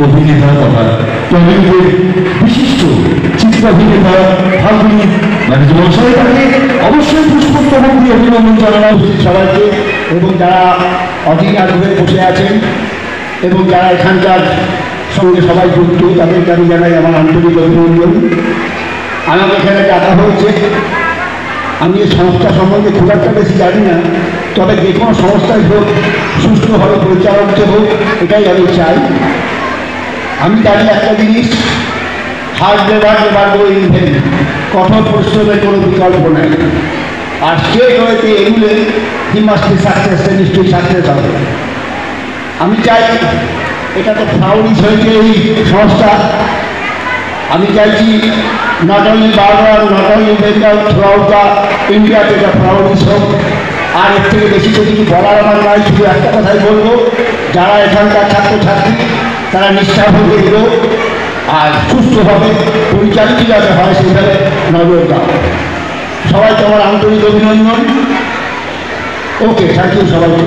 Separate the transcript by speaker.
Speaker 1: অভিনেতা তথা টলিউডের বিশিষ্ট চিত্রাভিনেতা ফাল্গুনী ব্যানার্জি মহাশয়, তাকে অবশ্যই পুষ্পস্তবক দিয়ে অভিনন্দন জানানো উচিত সবাইকে। এবং যারা অধীন আগ্রহে বসে আছেন এবং যারা এখানকার সঙ্গে সবাই যুক্ত, তাদেরকে আমি জানাই আমার আন্তরিক অভিনন্দন। আমাকে এখানে ডাকা হয়েছে, আমি এই সংস্থা সম্বন্ধে খুব একটা বেশি জানি না, তবে যে কোনো সংস্থায় হোক সুষ্ঠুভাবে পরিচালিত হোক এটাই আমি চাই। আমি জানি একটা জিনিস, হার্ড লেবার ইনভেন্ট, কঠোর পরিশ্রমের কোনো বিকল্প নেই। আর স্টেট হয়েছে এগুলো হি মাস্ট বি সাকসেস, নিশ্চয়ই সাকসেস হবে। আমি চাই, এটা তো ফ্রাউডিস হয়েছে এই সংস্থা, আমি চাইছি নট অনলি বারবার, not only Bengal, through out the ইন্ডিয়াতে এটা প্রাউডিস হোক। আর এর থেকে বেশি তো কিছু বলার আমার নয়, শুধু একটা কথাই বলবো, যারা এখানকার ছাত্রছাত্রী তারা নিষ্ঠাভাবে এগো আর সুস্থভাবে পরিচালিত যাতে হয় সেইভাবে নজর দাও। সবাইকে আমার আন্তরিক অভিনন্দন। ওকে, থ্যাংক ইউ সবাইকে।